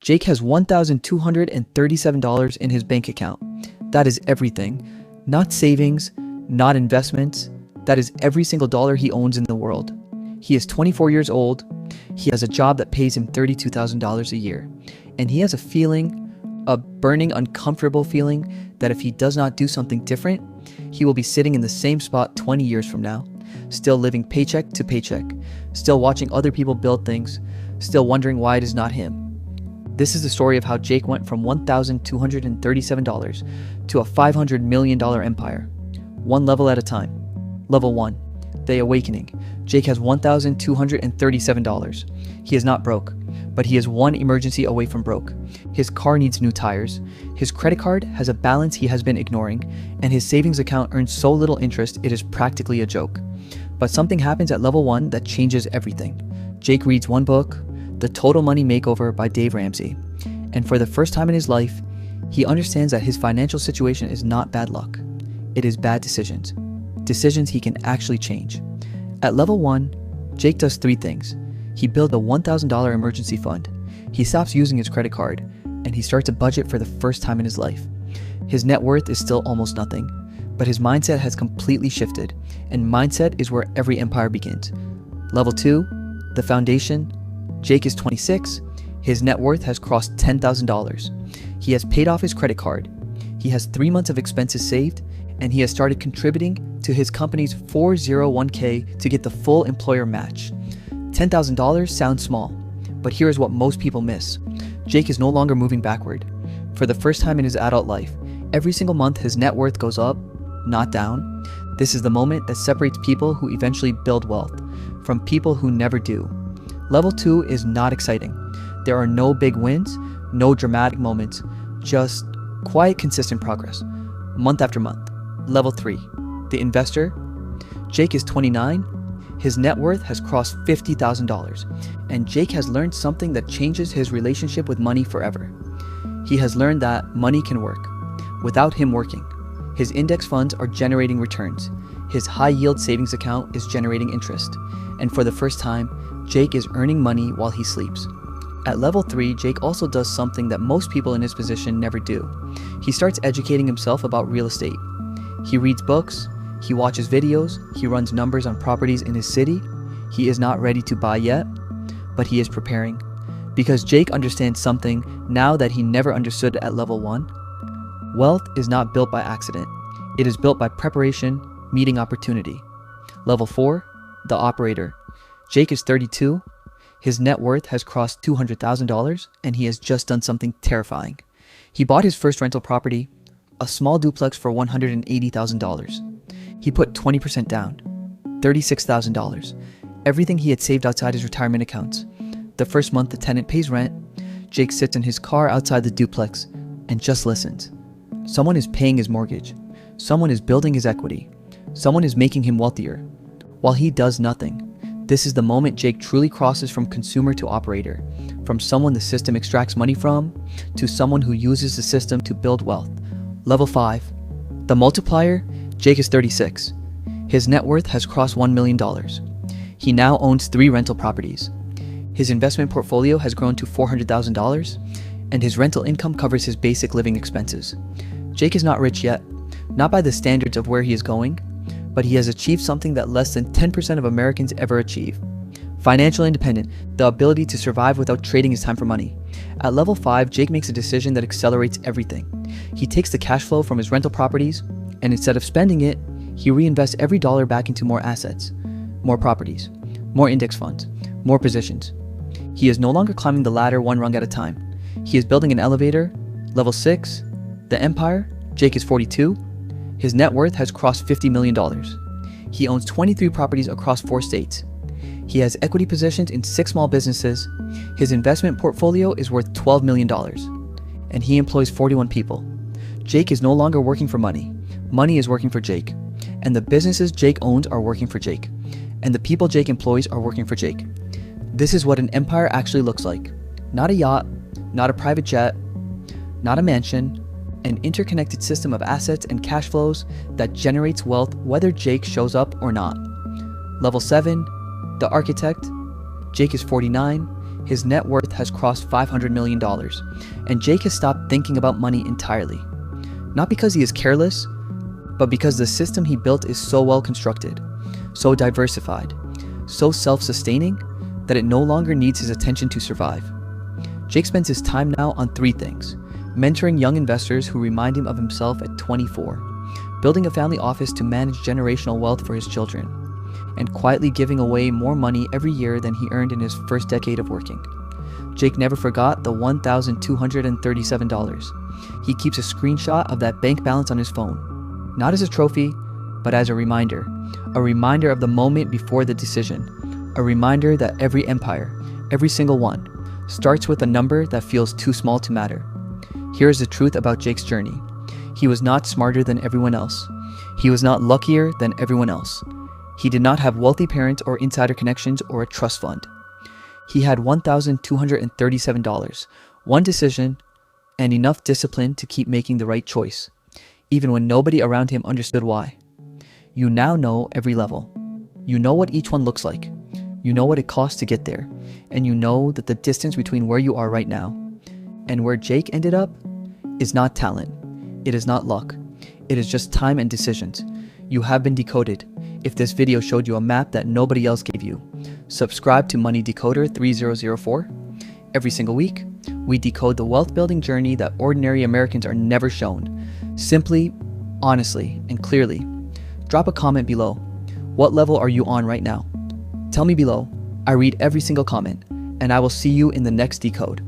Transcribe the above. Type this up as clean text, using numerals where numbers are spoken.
Jake has $1,237 in his bank account. That is everything. Not savings, not investments. That is every single dollar he owns in the world. He is 24 years old. He has a job that pays him $32,000 a year. And he has a burning, uncomfortable feeling that if he does not do something different, he will be sitting in the same spot 20 years from now, still living paycheck to paycheck, still watching other people build things, still wondering why it is not him. This is the story of how Jake went from $1,237 to a $500 million empire, one level at a time. Level 1, the awakening. Jake has $1,237. He is not broke, but he is one emergency away from broke. His car needs new tires. His credit card has a balance he has been ignoring, and his savings account earns so little interest it is practically a joke. But something happens at level 1 that changes everything. Jake reads one book, The Total Money Makeover by Dave Ramsey, and for the first time in his life, he understands that his financial situation is not bad luck. It is bad decisions. Decisions he can actually change. At level 1, Jake does 3 things. He builds a $1,000 emergency fund. He stops using his credit card, and he starts a budget for the first time in his life. His net worth is still almost nothing, but his mindset has completely shifted, and mindset is where every empire begins. Level 2, the foundation. Jake is 26. His net worth has crossed $10,000. He has paid off his credit card. He has 3 months of expenses saved, and he has started contributing to his company's 401k to get the full employer match. $10,000 sounds small, but here is what most people miss. Jake is no longer moving backward. For the first time in his adult life, every single month his net worth goes up, not down. This is the moment that separates people who eventually build wealth from people who never do. Level 2 is not exciting. There are no big wins, no dramatic moments, just quiet, consistent progress, month after month. Level 3, the investor. Jake is 29. His net worth has crossed $50,000, and Jake has learned something that changes his relationship with money forever. He has learned that money can work without him working. His index funds are generating returns. His high-yield savings account is generating interest. And for the first time, Jake is earning money while he sleeps. At level 3, Jake also does something that most people in his position never do. He starts educating himself about real estate. He reads books, he watches videos, he runs numbers on properties in his city. He is not ready to buy yet, but he is preparing. Because Jake understands something now that he never understood at level 1. Wealth is not built by accident. It is built by preparation, meeting opportunity. Level 4, the operator. Jake is 32. His net worth has crossed $200,000, and he has just done something terrifying. He bought his first rental property, a small duplex, for $180,000. He put 20% down, $36,000, everything he had saved outside his retirement accounts. The first month the tenant pays rent, Jake sits in his car outside the duplex and just listens. Someone is paying his mortgage. Someone is building his equity. Someone is making him wealthier, while he does nothing. This is the moment Jake truly crosses from consumer to operator, from someone the system extracts money from, to someone who uses the system to build wealth. Level 5, the multiplier. Jake is 36. His net worth has crossed $1 million. He now owns 3 rental properties. His investment portfolio has grown to $400,000, and his rental income covers his basic living expenses. Jake is not rich yet, not by the standards of where he is going, but he has achieved something that less than 10% of Americans ever achieve. Financial independence, the ability to survive without trading his time for money. At level 5, Jake makes a decision that accelerates everything. He takes the cash flow from his rental properties, and instead of spending it, he reinvests every dollar back into more assets, more properties, more index funds, more positions. He is no longer climbing the ladder one rung at a time. He is building an elevator. Level 6, the empire. Jake is 42. His net worth has crossed $50 million. He owns 23 properties across 4 states. He has equity positions in 6 small businesses. His investment portfolio is worth $12 million, and he employs 41 people. Jake is no longer working for money. Money is working for Jake, and the businesses Jake owns are working for Jake, and the people Jake employs are working for Jake. This is what an empire actually looks like. Not a yacht, not a private jet, not a mansion, an interconnected system of assets and cash flows that generates wealth whether Jake shows up or not. Level 7, the architect. Jake is 49. His net worth has crossed $500 million, and Jake has stopped thinking about money entirely. Not because he is careless, but because the system he built is so well constructed, so diversified, so self-sustaining that it no longer needs his attention to survive. Jake spends his time now on three things: mentoring young investors who remind him of himself at 24, building a family office to manage generational wealth for his children, and quietly giving away more money every year than he earned in his first decade of working. Jake never forgot the $1,237. He keeps a screenshot of that bank balance on his phone, not as a trophy, but as a reminder of the moment before the decision, a reminder that every empire, every single one, starts with a number that feels too small to matter. Here's the truth about Jake's journey. He was not smarter than everyone else. He was not luckier than everyone else. He did not have wealthy parents or insider connections or a trust fund. He had $1,237, one decision, and enough discipline to keep making the right choice, even when nobody around him understood why. You now know every level. You know what each one looks like. You know what it costs to get there, and you know that the distance between where you are right now and where Jake ended up is not talent. It is not luck. It is just time and decisions. You have been decoded. If this video showed you a map that nobody else gave you, subscribe to Money Decoder 3004. Every single week, we decode the wealth building journey that ordinary Americans are never shown. Simply, honestly, and clearly. Drop a comment below. What level are you on right now? Tell me below. I read every single comment, and I will see you in the next decode.